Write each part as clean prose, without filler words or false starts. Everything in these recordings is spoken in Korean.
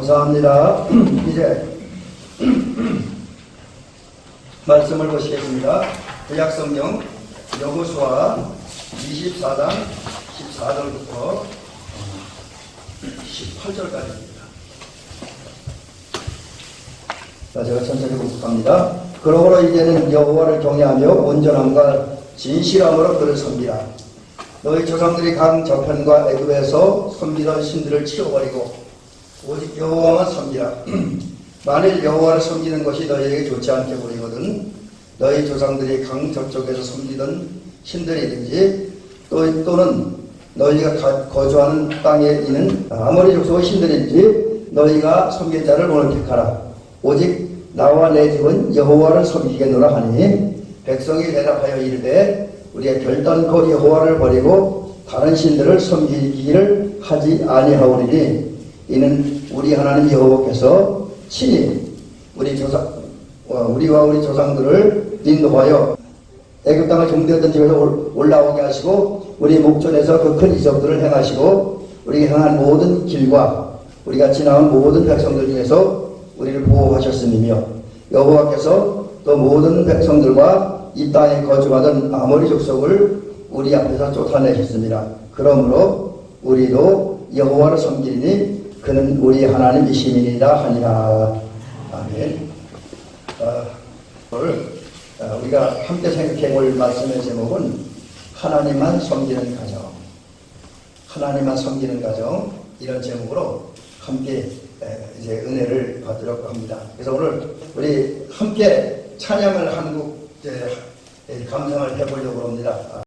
감사합니다. 이제 말씀을 보시겠습니다. 구약성경 여호수아 24장 14절부터 18절까지입니다. 자, 제가 천천히 복습합니다. 그러므로 이제는 여호와를 경외하며 온전함과 진실함으로 그를 섬기라. 너희 조상들이 강 저편과 애굽에서 섬기던 신들을 치워버리고 오직 여호와만 섬기라. 만일 여호와를 섬기는 것이 너희에게 좋지 않게 보이거든 너희 조상들이 강 저쪽에서 섬기던 신들이든지 또는 너희가 거주하는 땅에 있는 아모리 족속의 신들인지 너희가 섬길 자를 오늘 택하라. 오직 나와 내 집은 여호와를 섬기겠노라 하니 백성이 대답하여 이르되 우리의 결단코 여호와를 버리고 다른 신들을 섬기기를 하지 아니하오리니 이는 우리 하나님 여호와께서 친히 우리와 우리 조상들을 인도하여 애굽 땅을 종되었던 집에서 올라오게 하시고 우리 목전에서 그 큰 이적들을 행하시고 우리가 행한 모든 길과 우리가 지나온 모든 백성들 중에서 우리를 보호하셨음이며 여호와께서 또 모든 백성들과 이 땅에 거주하던 아모리 족속을 우리 앞에서 쫓아내셨습니다. 그러므로 우리도 여호와를 섬기니 그는 우리 하나님이시니이다 하니라. 아멘. 오늘 우리가 함께 생각해 볼 말씀의 제목은 하나님만 섬기는 가정. 하나님만 섬기는 가정, 이런 제목으로 함께 이제 은혜를 받으려고 합니다. 그래서 오늘 우리 함께 찬양을 한 곡 감상을 해보려고 합니다.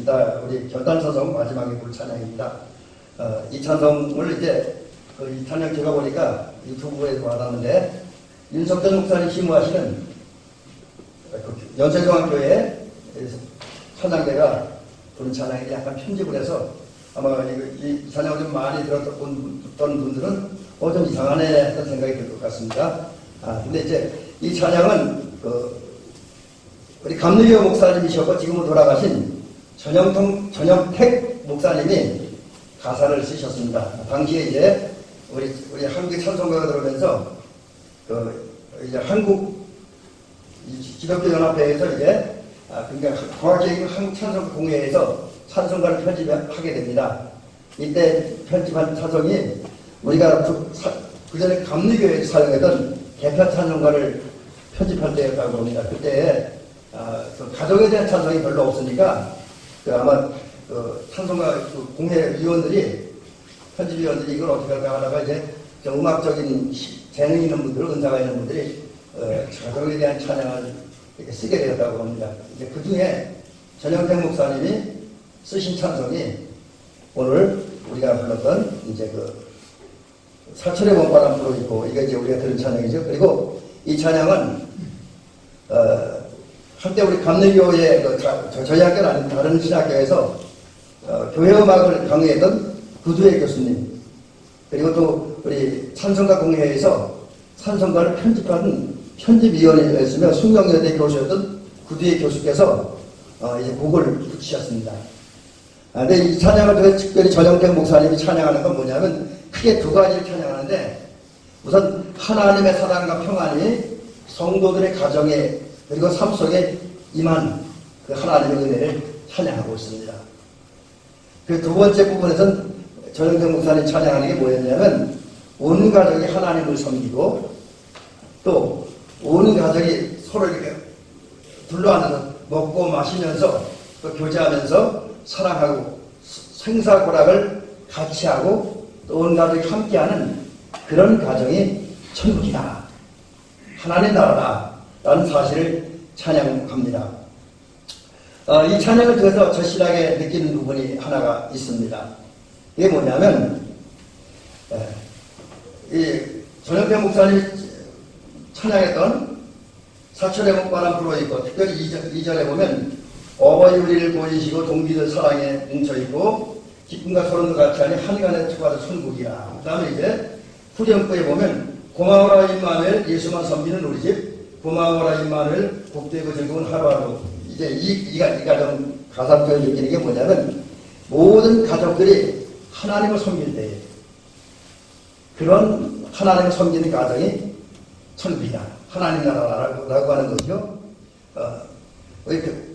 있습니다. 우리 결단찬송 마지막에 볼 찬양입니다. 이 찬송을 이제 이 찬양 제가 보니까 유튜브에서 받았는데 윤석전 목사님 심우하시는 연세중앙교회 찬양대가 부른 찬양이 약간 편집을 해서 아마 이 찬양을 좀 많이 들었던 분들은 좀 이상하네 했던 생각이 들 것 같습니다. 근데 이제 이 찬양은 우리 감리교 목사님이셨고 지금은 돌아가신 전영택 목사님이 가사를 쓰셨습니다. 당시에 이제 우리 한국 찬송가가 들어오면서 이제 한국 기독교 연합회에서 이제 그러니까 과학적인 한국 찬송가 공회에서 찬송가를 편집하게 됩니다. 이때 편집한 찬송이 우리가 그 전에 감리교에서 사용했던 개편 찬송가를 편집할 때였다고 합니다. 그때 가족에 대한 찬송이 별로 없으니까 아마 찬송가 공회위원들이 편집위원들이 이걸 어떻게 할까 하다가 이제 음악적인 재능 있는 분들, 은사가 있는 분들이 가족에 대한 찬양을 이렇게 쓰게 되었다고 합니다. 이제 그 중에 전영택 목사님이 쓰신 찬송이 오늘 우리가 불렀던 이제 사철의 봄바람 불어 있고 이게 이제 우리가 들은 찬양이죠. 그리고 이 찬양은 한때 우리 감리교의 저희 학교는 아닌 다른 신학교에서 교회 음악을 강의했던 구두의 교수님 그리고 또 우리 찬송가 공회에서 찬송가를 편집하는 편집위원회였으며 숙명여대 교수였던 구두의 교수께서 이제 곡을 붙이셨습니다. 근데 이 찬양을 통해 특별히 전영택 목사님이 찬양하는 건 뭐냐면 크게 두 가지를 찬양하는데 우선 하나님의 사랑과 평안이 성도들의 가정에 그리고 삶 속에 임한 그 하나님의 은혜를 찬양하고 있습니다. 그 두 번째 부분에서는 전영택 목사님 찬양하는 게 뭐였냐면 온 가족이 하나님을 섬기고 또 온 가족이 서로 이렇게 둘러앉아서 먹고 마시면서 또 교제하면서 사랑하고 생사고락을 같이 하고 또 온 가족이 함께하는 그런 가정이 천국이다. 하나님 나라다. 라는 사실을 찬양합니다. 이 찬양을 통해서 절실하게 느끼는 부분이 하나가 있습니다. 이게 뭐냐면 이 전영택 목사님이 찬양했던 사철의 봄바람 불어 있고 특별히 2절에 보면 어버이 우리를 보이시고 동기들 사랑에 뭉쳐있고 기쁨과 소름과 같이 하니 한간에 투하는 천국이라. 그 다음에 이제 후렴구에 보면 고마워라 임마누엘 예수만 섬기는 우리 집 고마워라 임마누엘 복되고 즐거운 하루하루. 이제 이 가정 가사 표현 느끼는 게 뭐냐면 모든 가족들이 하나님을 섬길 때 그런 하나님을 섬기는 가정이 천국이다. 하나님 나라라고 하는 거죠.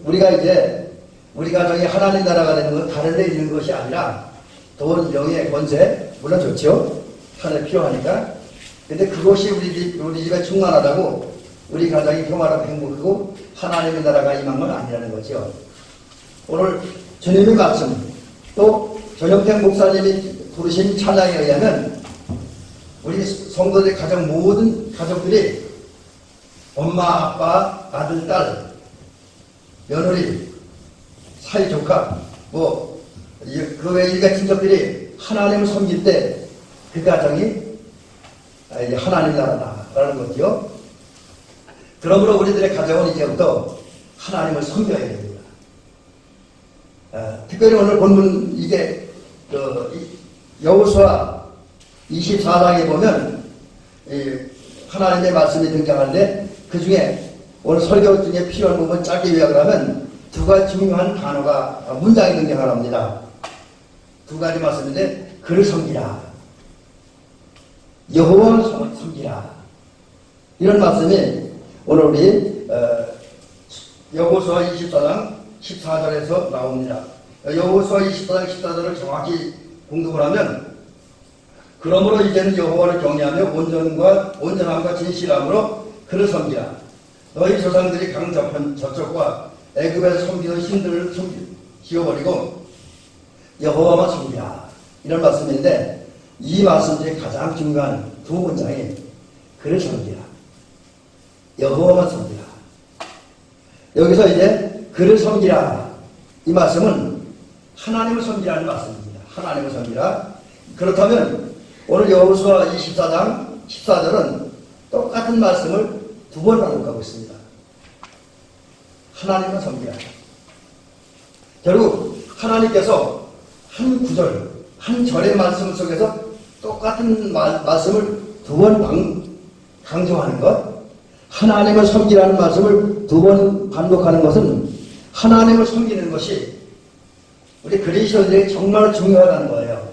우리가 이제 우리 가정이 하나님 나라가 되는 건 다른 데 있는 것이 아니라 돈, 명예, 권세 물론 좋죠. 하늘 필요하니까. 근데 그것이 우리 집에 충만하다고 우리 가정이 평화롭고 행복하고 하나님의 나라가 임한 건 아니라는 거죠. 오늘 주님의 말씀 또 전영택 목사님이 부르신 찬양에 의하면 우리 성도들 가정 모든 가족들이 엄마, 아빠, 아들, 딸, 며느리, 사이조카 그 외 일가 친척들이 하나님을 섬길 때 그 가정이 하나님 나라다라는 거죠. 그러므로 우리들의 가정은 이제부터 하나님을 섬겨야 됩니다. 특별히 오늘 본문 이게 여호수아 24장에 보면 하나님의 말씀이 등장하는데 그 중에 오늘 설교 중에 필요한 부분 짧게 요약을 하면 두 가지 중요한 단어가 문장이 등장합니다. 두 가지 말씀인데 그를 섬기라. 여호와를 섬기라. 이런 말씀이 오늘 우리 여호수아 24장 14절에서 나옵니다. 여호수아 24장 14절을 정확히 공독을 하면 그러므로 이제는 여호와를 경외하며 온전함과 진실함으로 그를 섬기라. 너희 조상들이 강 저쪽과 애굽에서 섬기던 신들을 지워버리고 여호와만 섬기라. 이런 말씀인데 이 말씀 중에 가장 중요한 두 문장이 그를 섬기라. 여호와만 섬기라. 여기서 이제 그를 섬기라. 이 말씀은 하나님을 섬기라는 말씀입니다. 하나님을 섬기라. 그렇다면 오늘 여호수아 24장 14절은 똑같은 말씀을 두 번 반복하고 있습니다. 하나님을 섬기라. 결국 하나님께서 한 구절, 한 절의 말씀 속에서 똑같은 말씀을 두 번 강조하는 것, 하나님을 섬기라는 말씀을 두 번 반복하는 것은 하나님을 섬기는 것이 우리 그리스도인들에게 정말 중요하다는 거예요.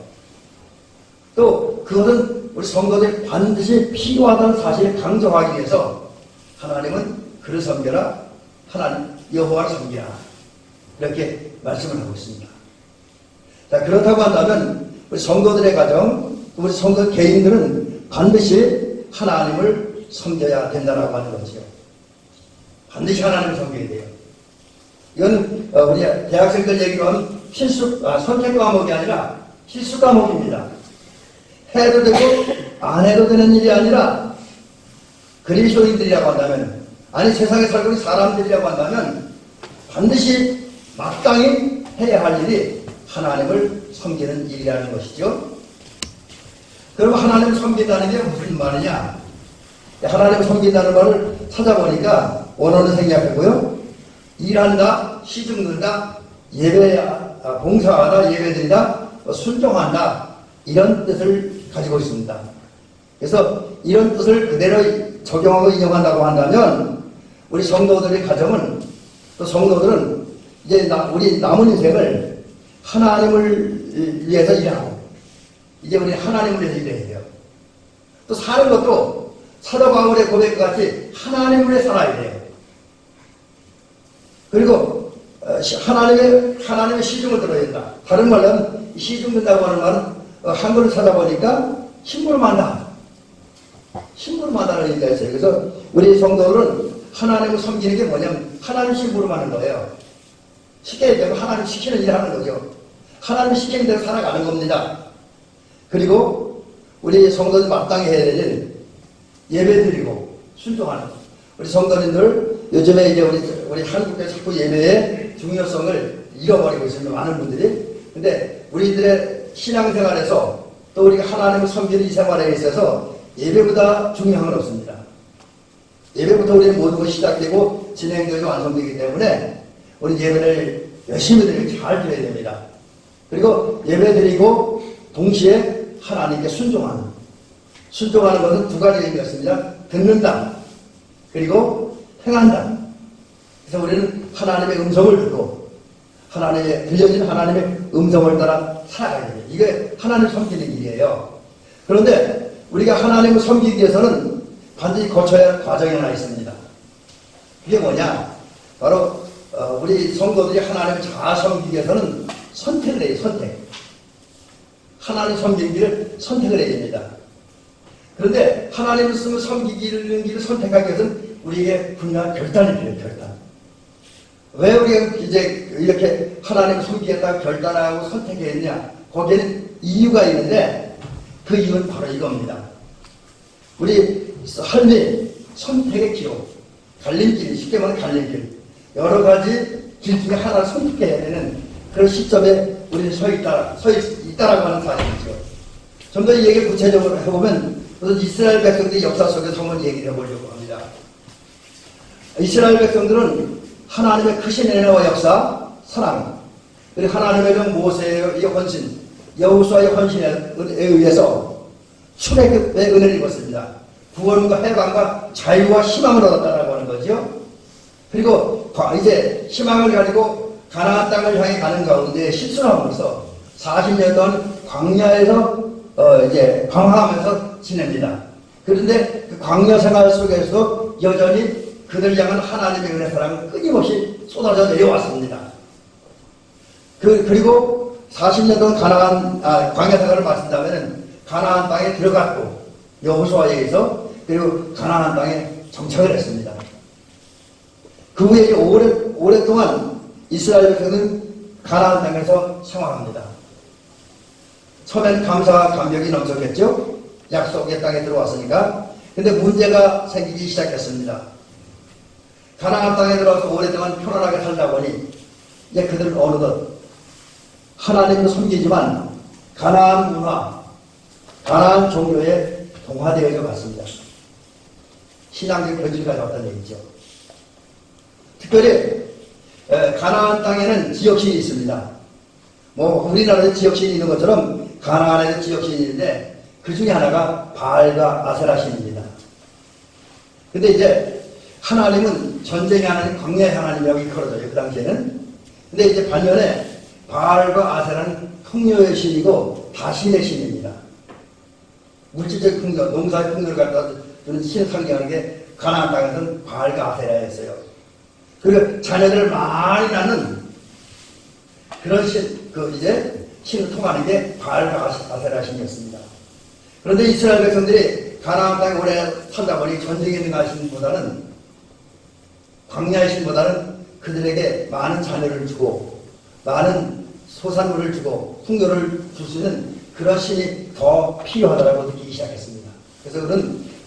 또 그것은 우리 성도들이 반드시 필요하다는 사실을 강조하기 위해서 하나님은 그를 섬겨라, 하나님 여호와를 섬기라, 이렇게 말씀을 하고 있습니다. 자, 그렇다고 한다면 우리 성도들의 가정, 우리 성도 개인들은 반드시 하나님을 섬겨야 된다라고 하는 거죠. 반드시 하나님을 섬겨야 돼요. 이건 우리 대학생들 얘기로 하면 선택 과목이 아니라 필수 과목입니다. 해도 되고 안 해도 되는 일이 아니라 그리스도인들이라고 한다면, 아니 세상에 살고 있는 사람들이라고 한다면 반드시 마땅히 해야 할 일이 하나님을 섬기는 일이라는 것이죠. 그럼 하나님을 섬긴다는 게 무슨 말이냐? 하나님을 섬긴다는 말을 찾아보니까 원어는 생략하고요. 일한다, 시중는다, 봉사하다, 예배드리다, 순종한다, 이런 뜻을 가지고 있습니다. 그래서 이런 뜻을 그대로 적용하고 인용한다고 한다면 우리 성도들의 가정은, 또 성도들은 이제 우리 남은 인생을 하나님을 위해서 일하고, 이제 우리 하나님을 위해서 일해야 돼요. 또 사는 것도 사도 바울의 고백과 같이 하나님을 위해 살아야 돼요. 그리고 하나님의 시중을 들어야 된다. 다른 말로 하면 시중 듣는다고 하는 말은 한글을 찾아보니까 심부름한다. 심부름한다는 얘기가 있어요. 그래서 우리 성도들은 하나님을 섬기는 게 뭐냐면 하나님 심부름하는 거예요. 쉽게 얘기하면 하나님 시키는 일을 하는 거죠. 하나님 시키는 대로 살아가는 겁니다. 그리고 우리 성도들 마땅히 해야 될 일, 예배드리고 순종하는 것. 우리 성도님들 요즘에 이제 우리 한국에 자꾸 예배의 중요성을 잃어버리고 있습니다. 많은 분들이. 근데 우리들의 신앙생활에서 또 우리가 하나님을 섬기는 이 생활에 있어서 예배보다 중요한 건 없습니다. 예배부터 우리는 모든 것이 시작되고 진행되고 완성되기 때문에 우리 예배를 열심히 드리고 잘 드려야 됩니다. 그리고 예배 드리고 동시에 하나님께 순종하는 것은 두 가지 의미가 있습니다. 듣는다, 그리고 행한다. 그래서 우리는 하나님의 음성을 듣고 들려진 하나님의 음성을 따라 살아가야 됩니다. 이게 하나님 섬기는 일이에요. 그런데 우리가 하나님을 섬기기 위해서는 반드시 거쳐야 할 과정이 하나 있습니다. 그게 뭐냐? 바로 우리 성도들이 하나님을 잘 섬기기 위해서는 선택을 해요. 선택. 하나님 섬기는 길을 선택을 해야 됩니다. 그런데 하나님을 섬기는 길을 선택하기 위해서는 우리에게 분명한 결단이 필요해요. 결단. 왜 우리가 이제 이렇게 하나님을 섬기겠다고 결단하고 선택했냐? 거기에는 이유가 있는데 그 이유는 바로 이겁니다. 우리 삶이 선택의 기로, 갈림길, 쉽게 말하면 갈림길, 여러 가지 길 중에 하나를 선택해야 되는 그런 시점에 우리는 서 있다라고 하는 사실이죠. 좀 더 이 얘기를 구체적으로 해보면 우선 이스라엘 백성들의 역사 속에서 한번 얘기를 해보려고 합니다. 이스라엘 백성들은 하나님의 크신 은혜와 역사, 사랑, 그리고 하나님의 종 모세의 헌신, 여호수아의 헌신에 의해서 출애굽의 은혜를 입었습니다. 구원과 해방과 자유와 희망을 얻었다라고 하는 거죠. 그리고 이제 희망을 가지고 가나안 땅을 향해 가는 가운데 실수함으로써 40년 동안 광야에서 이제 방황하면서 지냅니다. 그런데 그 광야 생활 속에서 여전히 그들 향한 하나님의 은혜 사랑은 끊임없이 쏟아져 내려왔습니다. 그리고 40년 동안 광야 생활을 마친다면 가나안 땅에 들어갔고 여호수아에 의해서 그리고 가나안 땅에 정착을 했습니다. 그 후에 오랫동안 이스라엘 백성은 가나안 땅에서 생활합니다. 처음엔 감사와 감격이 넘쳤겠죠. 약속의 땅에 들어왔으니까. 근데 문제가 생기기 시작했습니다. 가나안 땅에 들어와서 오랫동안 편안하게 살다 보니 이제 그들은 어느덧 하나님을 섬기지만 가나안 문화, 가나안 종교에 동화되어져 갔습니다. 신앙적 변질까지 왔다는 얘기죠. 특별히 가나안 땅에는 지역신이 있습니다. 뭐 우리나라에 지역신이 있는 것처럼 가나안에도 지역신이 있는데 그 중에 하나가 바알과 아세라 신입니다. 근데 이제 하나님은 전쟁의 하나님, 광야의 하나님이라고 일컬어져요. 그 당시에는. 근데 이제 반면에 바알과 아세라는 풍요의 신이고 다신의 신입니다. 물질적 풍요, 농사의 풍요를 갖다 주는 신을 상징하는 게 가나안 땅에서는 바알과 아세라였어요. 그리고 자녀들을 많이 낳는 그런 신을 통하는 게 바알과 아세라 신이었습니다. 그런데 이스라엘 백성들이 가나안 땅에 오래 살다 보니 전쟁에 능한 신보다는 광야의 신보다는 그들에게 많은 자녀를 주고 많은 소산물을 주고 풍요를 줄 수 있는 그런 신이 더 필요하다고 느끼기 시작했습니다. 그래서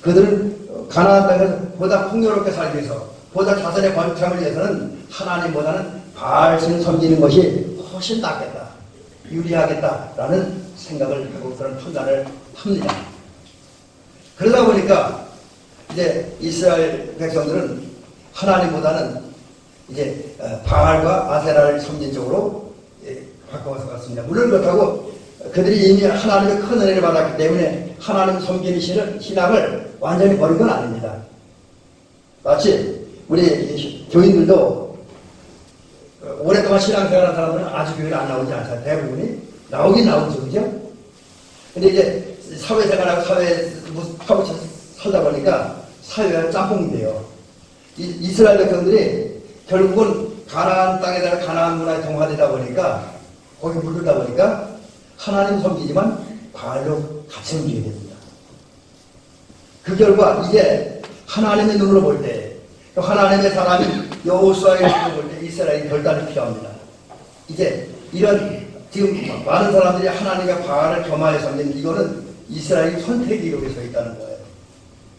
그들은 가나안 땅에서 보다 풍요롭게 살기 위해서 보다 자선의 번창을 위해서는 하나님보다는 바알 신을 섬기는 것이 훨씬 낫겠다, 유리하겠다라는 생각을 하고 그런 판단을 합니다. 그러다 보니까 이제 이스라엘 백성들은 하나님보다는 이제 바알과 아세라를 섬긴 쪽으로 바꿔서 갔습니다. 물론 그렇다고 그들이 이미 하나님의 큰 은혜를 받았기 때문에 하나님 섬기는 신앙을 완전히 버린 건 아닙니다. 마치 우리 교인들도 오랫동안 신앙생활한 사람들은 아주 교회를 안 나오지 않잖아요. 대부분이 나오긴 나오죠, 그죠? 근데 이제 사회생활하고 파묻혀 살다 보니까 사회가 짬뽕이 돼요. 이스라엘 백성들이 결국은 가나안 땅에다가 가나안 문화에 동화되다 보니까 거기 물들다 보니까 하나님 섬기지만 바알로 같이 섬기게 됩니다. 그 결과 이제 하나님의 눈으로 볼 때 또 하나님의 사람이 여호수아의 눈으로 볼 때 이스라엘이 결단이 필요합니다. 이제 이런 지금 많은 사람들이 하나님과 바알을 겸하여 섬기는 이거는 이스라엘이 선택의 기록에 서 있다는 거예요.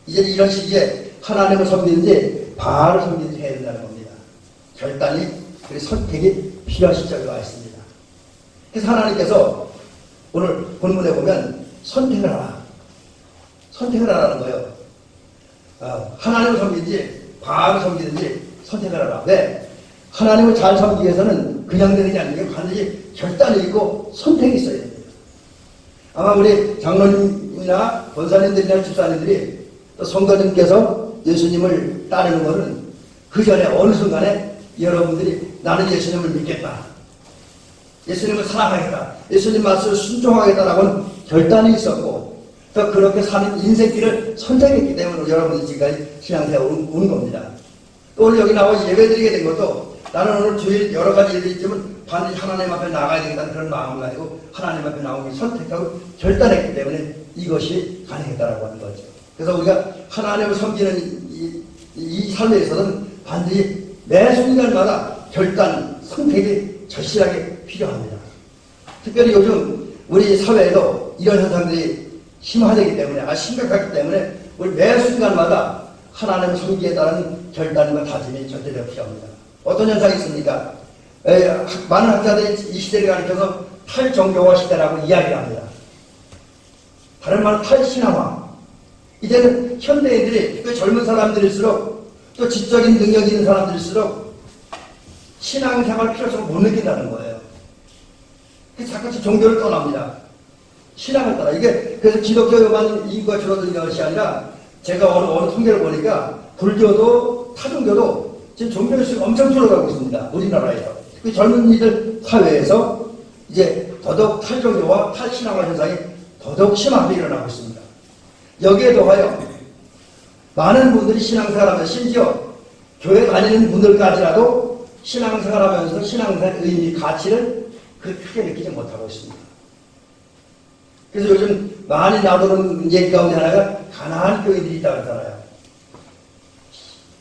이제 이런 시기에 하나님을 섬기는지 바알을 섬기는지 해야 된다는 겁니다. 결단이, 그리고 선택이 필요한 시점에 와 있습니다. 그래서 하나님께서 오늘 본문에 보면 선택을 하라. 선택을 하라는 거예요. 하나님을 섬기는지 바알을 섬기는지 선택을 하라. 왜? 하나님을 잘 섬기기 위해서는 그냥 되는 게 아니고 반드시 결단이 있고 선택이 있어야 됩니다. 아마 우리 장로님이나 권사님들이나 집사님들이 또 성도님께서 예수님을 따르는 것은 그 전에 어느 순간에 여러분들이 나는 예수님을 믿겠다, 예수님을 사랑하겠다, 예수님 말씀을 순종하겠다라고는 결단이 있었고 또 그렇게 사는 인생길을 선택했기 때문에 여러분들이 지금까지 신앙생활 온 겁니다. 또 오늘 여기 나와 예배드리게 된 것도 나는 오늘 주일 여러 가지 일이 있지만 반드시 하나님 앞에 나가야 되겠다는 그런 마음을 가지고 하나님 앞에 나오기 선택하고 결단했기 때문에 이것이 가능했다라고 하는 거죠. 그래서 우리가 하나님을 섬기는 이 삶에 있어서는 반드시 매 순간마다 결단, 선택이 절실하게 필요합니다. 특별히 요즘 우리 사회에도 이런 현상들이 심화되기 때문에, 심각하기 때문에 우리 매 순간마다 하나님을 섬기기에 따른 결단과 다짐이 절대로 필요합니다. 어떤 현상이 있습니까? 많은 학자들이 이 시대를 가리켜서 탈종교화 시대라고 이야기를 합니다. 다른 말로 탈신앙화. 이제는 현대인들이, 특히 젊은 사람들일수록 또 지적인 능력이 있는 사람들일수록 신앙생활 필요성을 못 느낀다는 거예요. 그래서 자꾸 종교를 떠납니다. 신앙을 따라. 이게 그래서 기독교만 인구가 줄어드는 것이 아니라 제가 어느 통계를 보니까 불교도 타종교도 지금 종교의 수가 엄청 줄어가고 있습니다. 우리나라에서. 그 젊은이들 사회에서 이제 더더욱 탈종교와 탈신앙화 현상이 더더욱 심하게 일어나고 있습니다. 여기에 더하여 많은 분들이 신앙생활하면서 심지어 교회 다니는 분들까지라도 신앙생활하면서 신앙생활의 의미, 가치를 그렇게 크게 느끼지 못하고 있습니다. 그래서 요즘 많이 나오는 얘기 가운데 하나가 가난한 교인들이 있다고 하잖아요.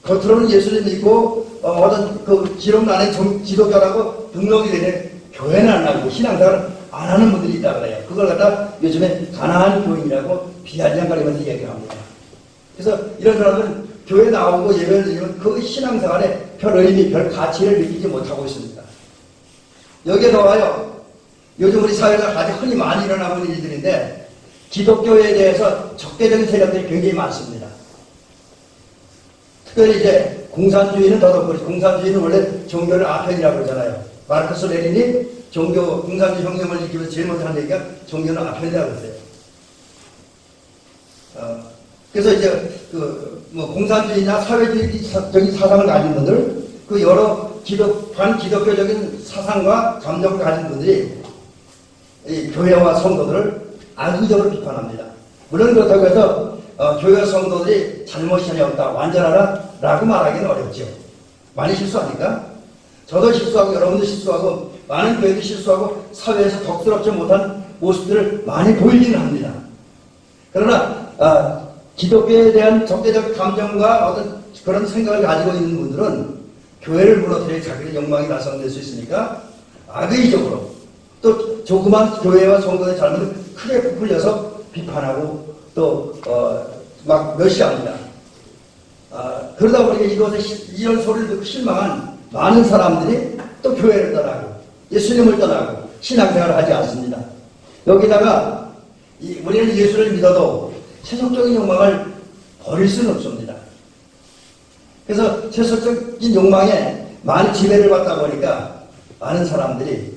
겉으로는 예수님 믿고 어떤 그 기록란에 기독교라고 등록이 되는 교회는 안 나고 신앙생활을 안 하는 분들이 있다고 그래요. 그걸 갖다 요즘에 가난한 교인이라고 비아냥거리면서 얘기합니다. 그래서 이런 사람들은 교회 나오고 예배를 드리면 그 신앙생활에 별 의미, 별 가치를 느끼지 못하고 있습니다. 여기에 더하여 요즘 우리 사회에서 아주 흔히 많이 일어나고 있는 일들인데 기독교에 대해서 적대적인 세력들이 굉장히 많습니다. 특별히 이제 공산주의는 더더욱 공산주의는 원래 종교를 아편이라고 그러잖아요. 마르크스 레닌이 공산주의 혁명을 일으키면서 제일 먼저 한 얘기가 종교는 아편이라고 그랬어요. 그래서 이제 공산주의나 사회주의적인 사상을 가진 분들, 그 여러 반기독교적인 사상과 감정을 가진 분들이 이 교회와 성도들을 악의적으로 비판합니다. 물론 그렇다고 해서 교회와 성도들이 잘못이 전혀 없다, 완전하다 라고 말하기는 어렵죠. 많이 실수하니까. 저도 실수하고 여러분도 실수하고 많은 교회도 실수하고 사회에서 덕스럽지 못한 모습들을 많이 보이기는 합니다. 그러나 기독교에 대한 적대적 감정과 어떤 그런 생각을 가지고 있는 분들은 교회를 무너뜨릴 자기의 욕망이 달성될 수 있으니까 악의적으로 또 조그만 교회와 성도의 잘못을 크게 부풀려서 비판하고 또 막 멸시합니다. 그러다 보니까 이런 소리를 듣고 실망한 많은 사람들이 또 교회를 떠나고 예수님을 떠나고 신앙생활을 하지 않습니다. 여기다가 우리는 예수를 믿어도 세속적인 욕망을 버릴 수는 없습니다. 그래서 세속적인 욕망에 많은 지배를 받다 보니까 많은 사람들이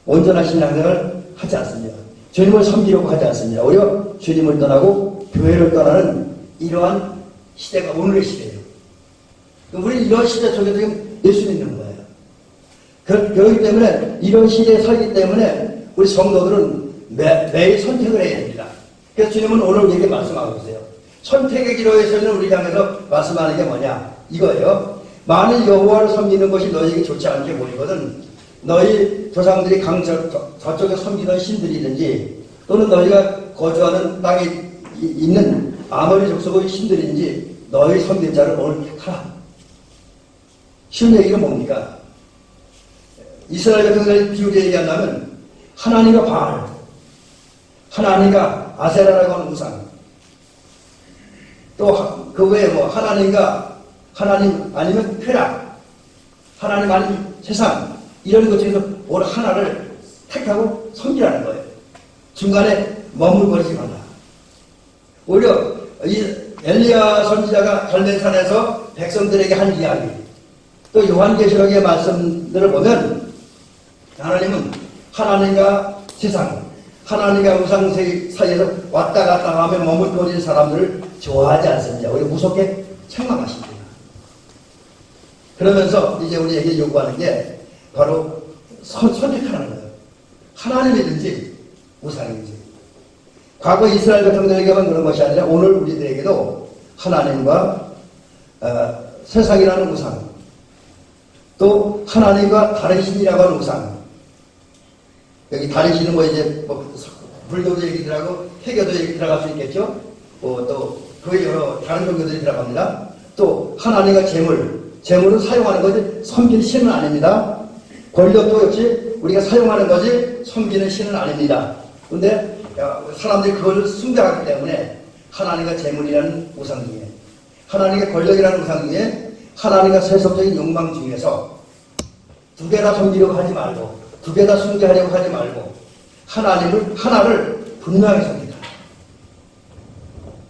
온전한 신앙생활을 하지 않습니다. 주님을 섬기려고 하지 않습니다. 오히려 주님을 떠나고 교회를 떠나는 이러한 시대가 오늘의 시대예요. 우리는 이런 시대 속에 지금 예수 믿는 거예요. 그렇기 때문에 이런 시대에 살기 때문에 우리 성도들은 매일 선택을 해야 됩니다. 그래서 주님은 오늘 우리에게 말씀하고 계세요. 선택의 기로에서는 우리 향해서 말씀하는 게 뭐냐? 이거예요. 만일 여호와를 섬기는 것이 너희에게 좋지 않게 보이거든 너희 조상들이 저쪽에 섬기던 신들이든지 또는 너희가 거주하는 땅에 있는 아모리 족속의 신들인지 너희 섬길 자를 오늘 택하라. 쉬운 얘기가 뭡니까? 이스라엘 같은 경우에 비유를 얘기한다면 하나님과 바알, 하나님과 아세라라고 하는 우상, 또 그 외에 하나님 아니면 쾌락, 하나님 아니면 세상, 이런 것 중에서 오늘 하나를 택하고 섬기라는 거예요. 중간에 머물거리지 말라. 오히려 이 엘리야 선지자가 갈멜산에서 백성들에게 한 이야기, 또 요한계시록의 말씀들을 보면 하나님은 하나님과 세상, 하나님과 우상 사이에서 왔다 갔다 하며 머물거리는 사람들을 좋아하지 않습니다. 오히려 무섭게 책망하십니다. 그러면서 이제 우리에게 요구하는 게 바로 선택하는 거예요. 하나님이든지 우상이든지. 과거 이스라엘 같은 경우에게만 그런 것이 아니라 오늘 우리들에게도 하나님과 세상이라는 우상, 또 하나님과 다른 신이라고 하는 우상. 여기 다른 신은 이제 불교도 얘기 들어가고 회교도 얘기 들어갈 수 있겠죠. 또 그 여러 다른 종교들이 들어갑니다. 또 하나님과 재물은 사용하는 거지 섬기는 신은 아닙니다. 권력도 역시 우리가 사용하는 거지 섬기는 신은 아닙니다. 그런데 사람들이 그걸 숭배하기 때문에 하나님과 재물이라는 우상 중에, 하나님과 권력이라는 우상 중에, 하나님과 세속적인 욕망 중에서 두 개 다 섬기려고 하지 말고, 두 개 다 숭배하려고 하지 말고 하나를 분명하게 선택하라.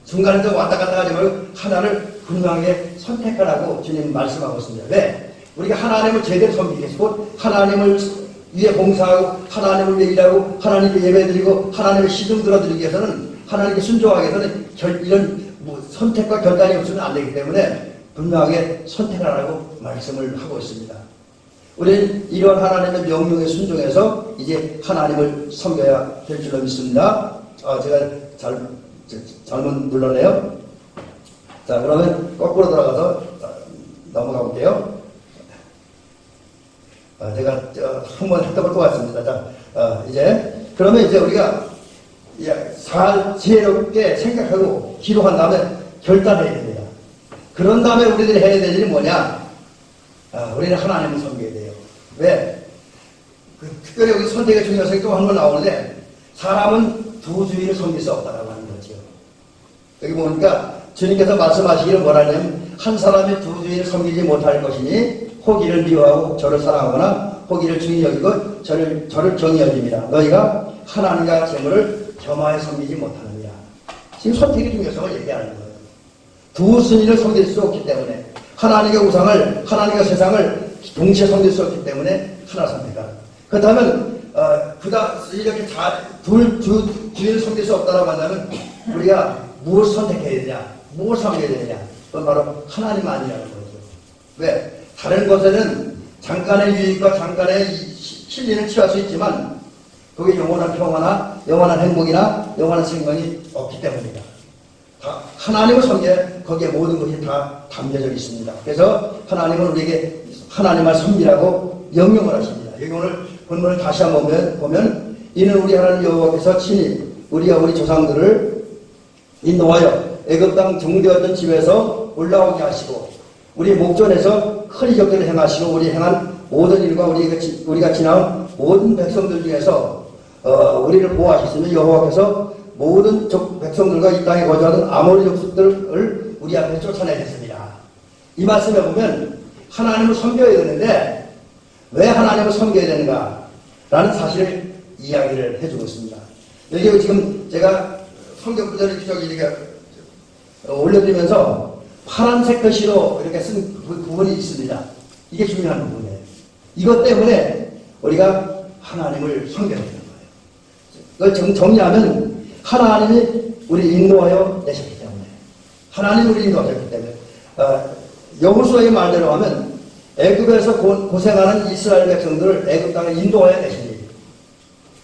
중간에서 왔다 갔다 하지 말고 하나를 분명하게 선택하라고 주님 말씀하고 있습니다. 왜? 우리가 하나님을 제대로 섬기겠고 하나님을 위해 봉사하고 하나님을 위해 일하고 하나님께 예배드리고 하나님의 시중 들어드리기 위해서는, 하나님께 순종하기 위해서는 이런 선택과 결단이 없으면 안 되기 때문에 분명하게 선택하라고 말씀을 하고 있습니다. 우리는 이런 하나님의 명령에 순종해서 이제 하나님을 섬겨야 될 줄로 믿습니다. 제가 잘못 눌렀네요. 자, 그러면 거꾸로 돌아가서 넘어가 볼게요. 제가 한번 했던 걸 또 왔습니다. 자, 그러면 이제 우리가 지혜롭게 생각하고 기도한 다음에 결단해야 됩니다. 그런 다음에 우리들이 해야 될 일이 뭐냐? 우리는 하나님을 섬겨야 돼요. 왜? 특별히 여기 선택의 중요성이 또 한 번 나오는데, 사람은 두 주인을 섬길 수 없다라고 하는 거죠. 여기 보니까 주님께서 말씀하시기를 뭐라냐면, 한 사람이 두 주인을 섬기지 못할 것이니 혹 이를 미워하고 저를 사랑하거나 보기를 중히 여기고 저를 정히 여깁니다. 너희가 하나님과 재물을 겸하여 섬기지 못하느니라. 지금 선택의 중요성을 얘기하는 거예요. 두 스님을 섬길 수 없기 때문에, 하나님의 우상을, 하나님의 세상을 동시에 섬길 수 없기 때문에 하나 선택하라. 그렇다면 이렇게 주인을 섬길 수 없다라고 한다면 우리가 무엇을 선택해야 되냐, 무엇을 섬겨야 되느냐, 그건 바로 하나님만이라는 거죠. 왜? 다른 것에는 잠깐의 유익과 잠깐의 실리는 취할 수 있지만 그게 영원한 평화나 영원한 행복이나 영원한 생명이 없기 때문이다. 하나님을 섬기에 거기에 모든 것이 다 담겨져 있습니다. 그래서 하나님은 우리에게 하나님을 섬기라고 명령을 하십니다. 여기 오늘 본문을 다시 한번 보면 이는 우리 하나님 여호와께서 친히 우리 조상들을 인도하여 애굽 땅 정되었던 집에서 올라오게 하시고 우리 목전에서 큰 이적들을 행하시고 우리 행한 모든 일과 우리가 지나온 모든 백성들 중에서 우리를 보호하셨으며 여호와께서 모든 백성들과 이 땅에 거주하는 아모리 족속들을 우리 앞에 쫓아내셨습니다. 이 말씀에 보면 하나님을 섬겨야 되는데 왜 하나님을 섬겨야 되는가 라는 사실을 이야기를 해주고 있습니다. 여기 지금 제가 성경 구절을 이렇게 올려드리면서 파란색 글씨로 이렇게 쓴 부분이 있습니다. 이게 중요한 부분이에요. 이것 때문에 우리가 하나님을 섬겨야 되는 거예요. 이걸 정리하면 하나님이 우리 인도하여 내셨기 때문에, 하나님이 우리 인도하셨기 때문에, 여호수아의 말대로 하면 애굽에서 고생하는 이스라엘 백성들을 애굽 땅에 인도하여 내시니,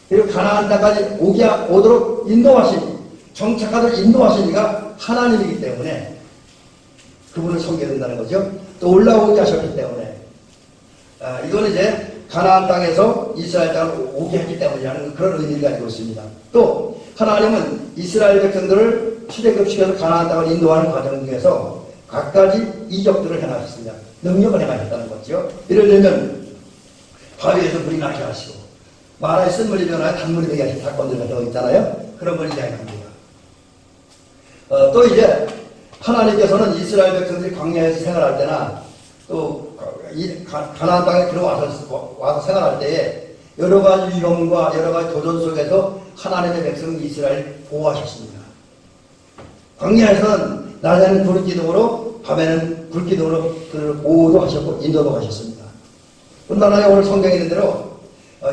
그리고 가나안 땅까지 오도록 인도하시니, 정착하도록 인도하시니가 하나님이기 때문에 그분을 섬겨야 된다는 거죠. 또 올라오게 하셨기 때문에, 이거는 이제 가나안 땅에서 이스라엘 땅을 오게 했기 때문이라는 그런 의미를 가지고 있습니다. 또 하나님은 이스라엘 백성들을 출애굽시켜서 가나안 땅을 인도하는 과정 중에서 각가지 이적들을 행하셨습니다. 능력을 행하셨다는 거죠. 예를 들면 바위에서 물이 나게 하시고 마라에 쓴물이 변하여 단물이 되게 하신 사건들이 더 있잖아요. 그런 걸 이야기합니다. 또 이제 하나님께서는 이스라엘 백성들이 광야에서 생활할 때나 또 가나안 땅에 들어와서 생활할 때에 여러 가지 위험과 여러 가지 도전 속에서 하나님의 백성 이스라엘 보호하셨습니다. 광야에서는 낮에는 불기둥으로 밤에는 불기둥으로 그를 보호도 하셨고 인도도 하셨습니다. 뿐만 아니라 오늘 성경에 있는 대로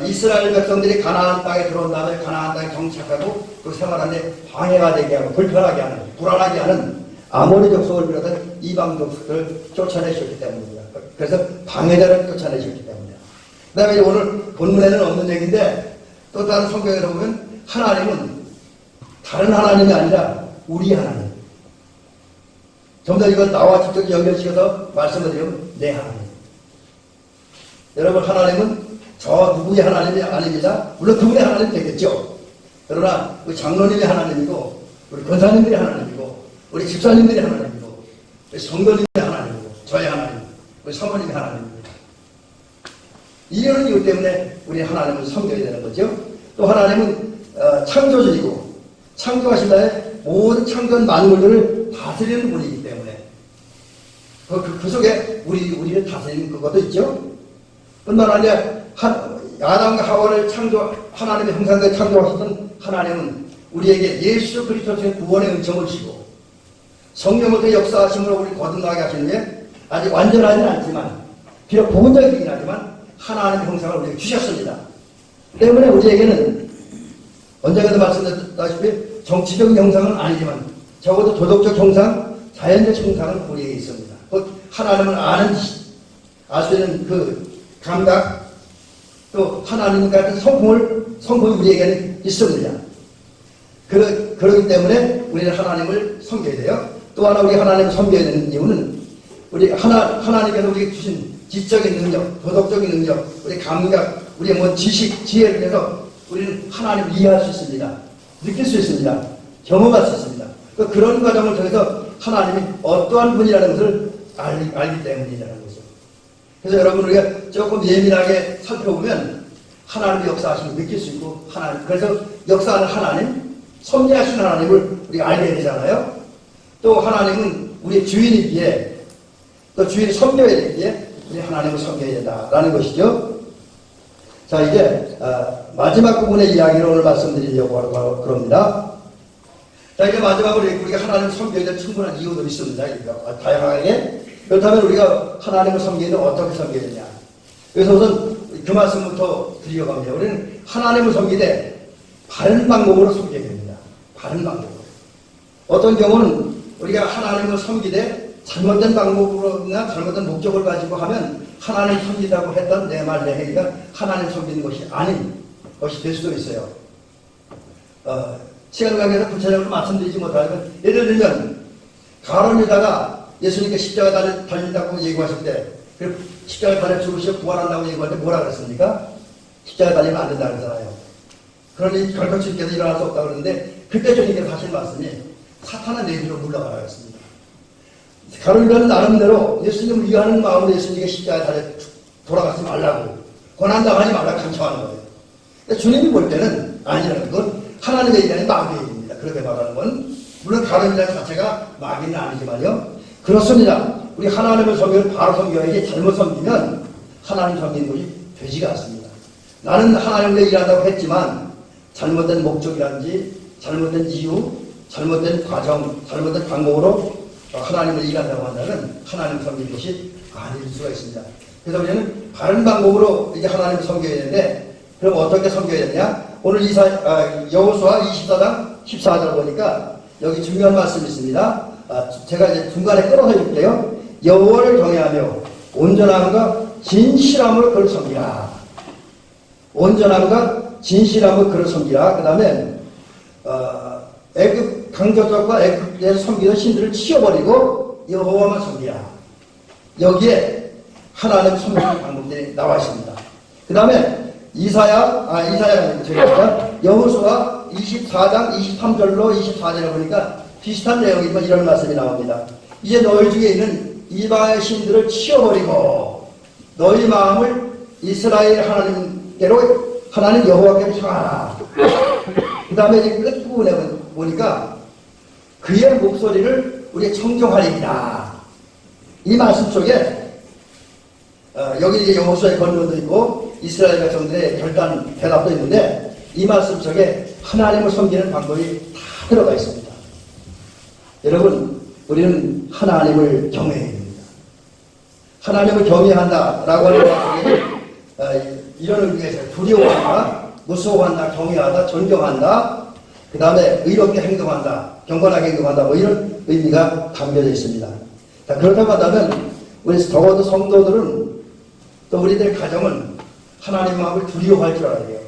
이스라엘 백성들이 가나안 땅에 들어온 다음에 가나안 땅에 정착하고 그 생활하는데 방해가 되게 하고 불편하게 하는, 불안하게 하는 아모리 족속을 비롯한 이방 족속을 쫓아내셨기 때문입니다. 그래서 방해자를 쫓아내셨기 때문이에요. 그 다음에 오늘 본문에는 없는 얘기인데 또 다른 성경에서 보면 하나님은 다른 하나님이 아니라 우리 하나님. 좀 더 이걸 나와 직접 연결시켜서 말씀을 드리면 내 하나님. 여러분, 하나님은 저 누구의 하나님이 아닙니다. 물론 그분의 하나님 되겠죠. 그러나 우리 장로님의 하나님이고 우리 권사님들의 하나님이고 우리 집사님들의 하나님이고 우리 성도님의 하나님이고 저의 하나님, 우리 사모님의 하나님입니다. 이런 이유 때문에 우리 하나님을 섬겨야 되는 거죠. 또 하나님은 창조주이고 창조하신 다음에 모든 창조한 만물들을 다스리는 분이기 때문에 그 속에 우리를 다스리는 그것도 있죠. 뿐만 아니라 아담과 하와를 하나님의 형상대로 창조하셨던 하나님은 우리에게 예수 그리스도의 구원의 은총을 주시고 성령을 통해 역사하심으로 우리 거듭나게 하시는 게 아직 완전하지는 않지만 비록 부분적이긴 하지만 하나님의 형상을 우리에게 주셨습니다. 때문에 우리에게는 언젠가도 말씀드렸다시피 정치적 형상은 아니지만 적어도 도덕적 형상, 자연적 형상은 우리에게 있습니다. 곧 하나님을 아는 알 수 있는 그 감각, 또 하나님 같은 성품이 우리에게는 있습니다. 그렇기 때문에 우리는 하나님을 섬겨야 돼요. 또 하나 우리 하나님을 섬겨야 되는 이유는 우리 하나님께서 우리에게 주신 지적인 능력, 도덕적인 능력, 우리 감각, 우리의 지식, 지혜를 통해서 우리는 하나님을 이해할 수 있습니다. 느낄 수 있습니다. 경험할 수 있습니다. 그런 과정을 통해서 하나님이 어떠한 분이라는 것을 알기 때문이라는 거죠. 그래서 여러분 우리가 조금 예민하게 살펴보면 하나님의 역사하심을 느낄 수 있고 그래서 역사하는 하나님, 섭리하시는 하나님을 우리가 알게 되잖아요. 또 하나님은 우리의 주인이기에 또 주인을 섬겨야 되기에 우리 하나님을 섬겨야 된다라는 것이죠. 자, 이제 마지막 부분의 이야기를 오늘 말씀드리려고 하고 그럽니다. 자, 이제 마지막으로 우리가 하나님을 섬겨야 될 충분한 이유도 있습니다. 다양하게. 그렇다면 우리가 하나님을 섬기는데 어떻게 섬겨야 되냐. 그래서 우선 그 말씀부터 드려갑니다. 우리는 하나님을 섬기되 바른 방법으로 섬겨야 됩니다. 바른 방법으로. 어떤 경우는 우리가 하나님을 섬기되 잘못된 방법으로나 잘못된 목적을 가지고 하면 하나님 섬긴다고 했던 내 말 내 행위가 하나님 섬기는 것이 아닌 것이 될 수도 있어요. 시간 관계에서 구체적으로 말씀드리지 못하지만 예를 들면 가론 유다가 예수님께 십자가 달린다고 얘기하실 때 십자가 달려 죽으시고 부활한다고 얘기할 때 뭐라 그랬습니까? 십자가 달리면 안 된다 그러잖아요. 그러니 결코 주님께서 일어날 수 없다고 그러는데 그때 주님께서 하신 말씀이 사탄아 내 뒤로 물러가라 했습니다. 가론 유다는 나름대로 예수님을 위하는 마음으로 예수님께 십자가 달려 돌아가지 말라고 고난당하지 말라고 간청하는 거예요. 근데 주님이 볼 때는 아니라는 건 하나님의 일이 아닌 마귀의 일입니다. 그렇게 말하는 건 물론 가론 유다 자체가 마귀는 아니지만요. 그렇습니다. 우리 하나님을 섬기면 바로 섬겨야지 잘못 섬기면 하나님 섬기는 것이 되지가 않습니다. 나는 하나님을 일한다고 했지만 잘못된 목적이란지 잘못된 이유, 잘못된 과정, 잘못된 방법으로 하나님을 일한다고 한다면 하나님 섬기는 것이 아닐 수가 있습니다. 그래서 우리는 바른 방법으로 이제 하나님을 섬겨야 되는데 그럼 어떻게 섬겨야 되냐? 오늘 여호수아 24장 14절 보니까 여기 중요한 말씀이 있습니다. 제가 이제 중간에 끌어서 읽을게요. 여호와를 경외하며 온전함과 진실함으로 그를 섬기라. 온전함과 진실함으로 그를 섬기라. 그 다음에 애굽 강조적과 애굽에서 섬기던 신들을 치워버리고 여호와만 섬기라. 여기에 하나님 섬기는 방법들이 나와 있습니다. 그 다음에 이사야 여호수아 24장 23절로 24절에 보니까 비슷한 내용이지만 이런 말씀이 나옵니다. 이제 너희 중에 있는 이방의 신들을 치워버리고 너희 마음을 이스라엘 하나님께로 하나님 여호와께로 향하라. 그 다음에 끝 부분에 보니까 그의 목소리를 우리가 청정하리이다. 이 말씀 속에 여기 이제 여호수아의 권면도 있고 이스라엘 백성들의 결단 대답도 있는데 이 말씀 속에 하나님을 섬기는 방법이 다 들어가 있습니다. 여러분, 우리는 하나님을 경외해야 됩니다. 하나님을 경외한다라고 하는 말씀이 이런 의미가 있어요. 두려워한다, 무서워한다, 경외하다, 존경한다, 그 다음에 의롭게 행동한다, 경건하게 행동한다, 뭐 이런 의미가 담겨져 있습니다. 자, 그렇다고 한다면 우리 적어도 성도들은 또 우리들 가정은 하나님 마음을 두려워할 줄 알아야 돼요.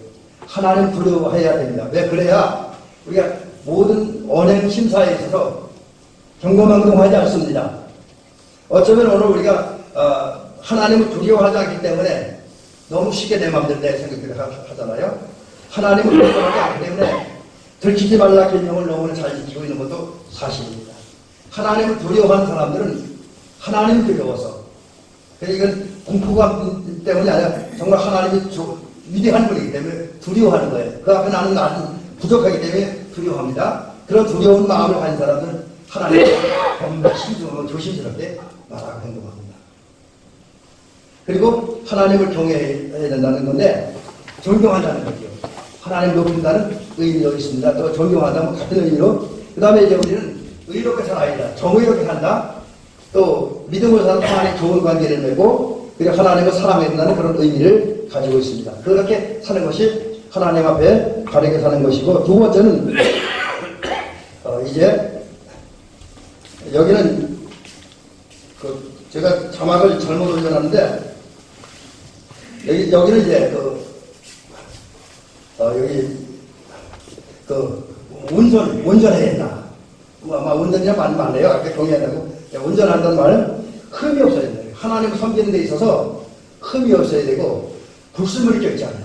하나님 두려워해야 됩니다. 왜 그래야 우리가 모든 언행 심사에 있어서 경고망동하지 않습니다. 어쩌면 오늘 우리가 하나님을 두려워하지 않기 때문에 너무 쉽게 내 마음대로 내 생각대로 하잖아요. 하나님을 두려워하지 않기 때문에 들키지 말라 계명을 너무나 잘 지키고 있는 것도 사실입니다. 하나님을 두려워하는 사람들은 하나님을 두려워서 이건 공포감 때문이 아니라 정말 하나님이 위대한 분이기 때문에 두려워하는 거예요. 그 앞에 나는 부족하기 때문에 두려워합니다. 그런 두려운 마음을 가진 사람들은 하나님을 정말 신중하고 조심스럽게 말하고 행동합니다. 그리고 하나님을 경외해야 된다는 건데 존경한다는 거죠. 하나님 높인다는 의미가 있습니다. 또 존경한다면 같은 의미로 그 다음에 이제 우리는 의롭게 살아야 된다. 정의롭게 산다. 또 믿음으로 사는 하나님 좋은 관계를 맺고 그리고 하나님을 사랑해야 된다는 그런 의미를 가지고 있습니다. 그렇게 사는 것이 하나님 앞에 바르게 사는 것이고 두 번째는 이제 여기는 제가 자막을 잘못 올려놨는데 여기는 이제 여기 운전해야 된다. 아마 운전이라 말이 많네요. 아까 경외한다고. 운전한다는 말은 흠이 없어야 된다. 하나님을 섬기는 데 있어서 흠이 없어야 되고 불순물이 껴있지 않아요.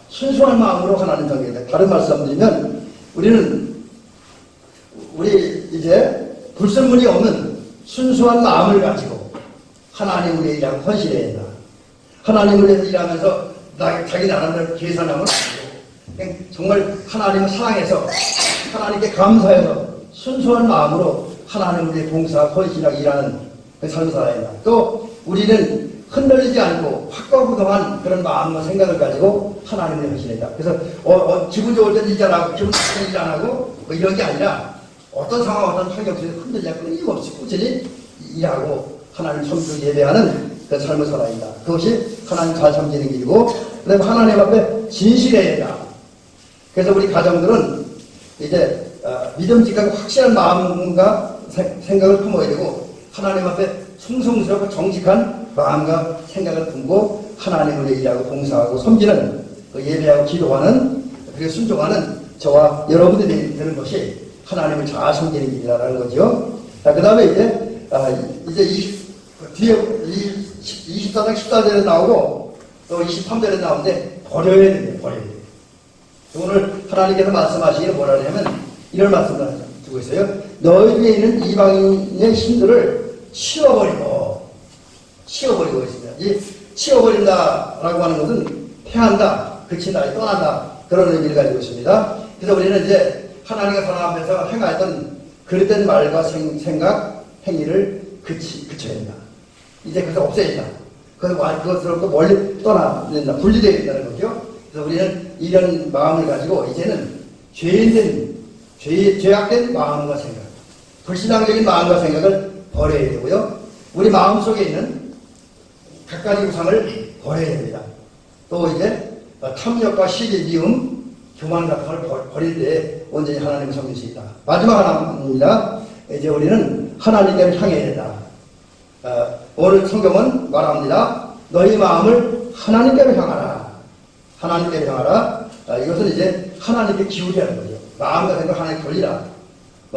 순수한 마음으로 하나님 섬겨야 된다. 다른 말씀드리면 우리 이제 불순물이 없는 순수한 마음을 가지고 하나님을 위해 일하고 헌신해야 된다. 하나님을 위해서 일하면서 자기 나름대로 계산하면 안 되고 정말 하나님을 사랑해서 하나님께 감사해서 순수한 마음으로 하나님을 위해 봉사하고 헌신하고 일하는 그 삶을 살아야 된다. 또 우리는 흔들리지 않고 확고부동한 그런 마음과 생각을 가지고 하나님의 헌신이다. 그래서 기분 좋을 땐 일 잘하고 기분 나쁠 땐 일 안 하고 뭐 이런 게 아니라 어떤 상황 어떤 환경 속에서 흔들지 않고 끊임없이 꾸준히 일하고 하나님 섬기고 예배하는 그 삶을 살아야 한다. 그것이 하나님 잘 섬기는 길이고 그다음에 하나님 앞에 진실해야 된다. 그래서 우리 가정들은 이제 믿음직하고 확실한 마음과 생각을 품어야 되고 하나님 앞에 충성스럽고 정직한 마음과 생각을 품고 하나님을 일하고 봉사하고 섬기는 그 예배하고 기도하는 그리고 순종하는 저와 여러분들이 되는 것이 하나님을 잘 섬기는 길이라는 거죠. 자, 그 다음에 이제 뒤에 24장 14절에 나오고 또 23절에 나오는데 버려야 됩니다. 버려야 돼요. 오늘 하나님께서 말씀하시기를 뭐라 하냐면 이런 말씀을 두고 있어요. 너희 중에 있는 이방인의 신들을 치워버리고 있습니다. 이 치워버린다라고 하는 것은 패한다, 그친다, 떠난다 그런 의미를 가지고 있습니다. 그래서 우리는 이제 하나님과 사람 앞에서 행하였던 그릇된 말과 생각, 행위를 그쳐야 된다. 이제 그것을 없애야 된다. 그것으로부터 멀리 떠나야 된다. 분리되어야 된다는 거죠. 그래서 우리는 이런 마음을 가지고 이제는 죄악된 마음과 생각, 불신앙적인 마음과 생각을 버려야 되고요. 우리 마음속에 있는 각가지 우상을 버려야 됩니다. 또 이제 탐욕과 시기, 미움, 교만 같은 걸 버릴 때 온전히 하나님을 섬길 수 있다. 마지막 하나입니다. 이제 우리는 하나님께로 향해야 된다. 오늘 성경은 말합니다. 너희 마음을 하나님께로 향하라. 하나님께로 향하라. 이것은 이제 하나님께 기울이라는 거죠. 마음과 생각 하나님께 돌리라.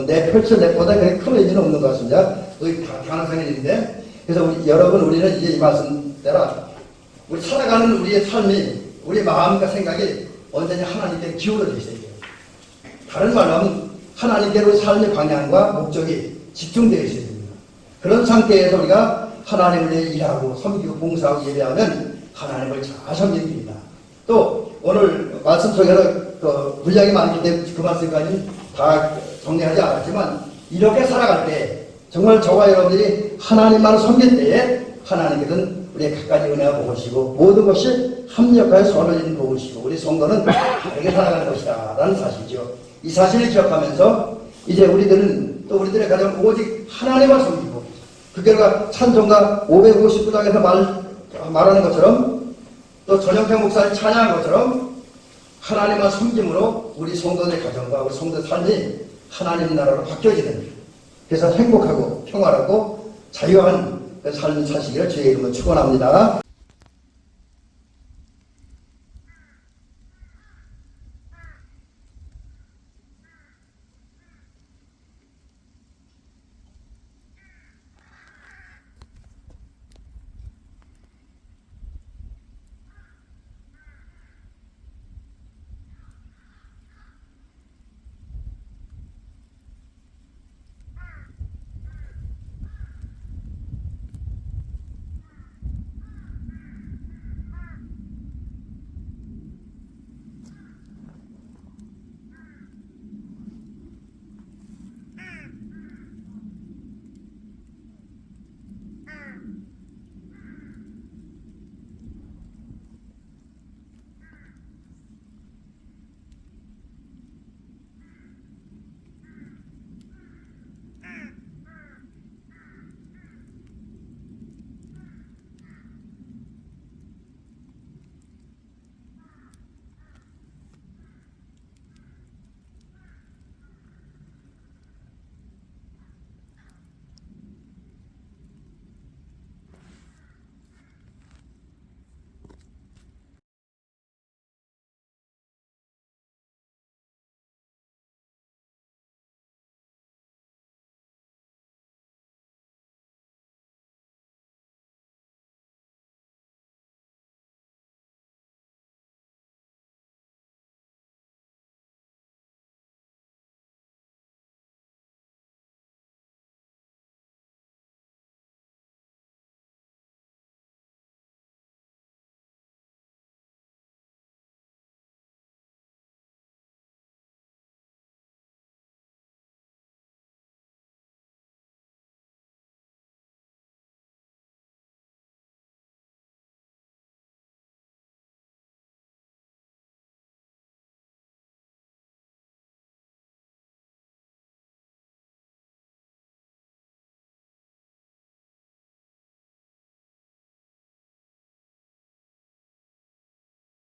내 내보다 그렇게 큰 의미는 없는 것 같습니다. 그게 가능성이 있는데, 그래서 우리는 이제 이 말씀대로 우리 살아가는 우리의 삶이 우리 마음과 생각이 언제나 하나님께 기울어져 있어야 돼요. 다른 말로 하면 하나님께로 삶의 방향과 목적이 집중되어 있어야 됩니다. 그런 상태에서 우리가 하나님을 위해 일하고 섬기고 봉사하고 예배하면 하나님을 잘 섬기는 길이다. 또 오늘 말씀 속에서 분량이 많기 때문에 그 말씀까지 다 정리하지 않았지만 이렇게 살아갈 때 정말 저와 여러분들이 하나님만을 섬길 때에 하나님께서는 우리의 각가지 은혜가 보시고 모든 것이 합력하여 선을 이룬 도우시고 우리 성도는 다르게 살아가는 것이다 라는 사실이죠. 이 사실을 기억하면서 이제 우리들은 또 우리들의 가정 오직 하나님만 섬기고 그 결과 찬송가 559장에서 말하는 것처럼 또 전영태 목사님 찬양한 것처럼 하나님만 섬김으로 우리 성도들의 가정과 우리 성도의 삶이 하나님 나라로 바뀌어지는 그래서 행복하고 평화롭고 자유한 삶을 사시기를 주의 이름으로 축원합니다.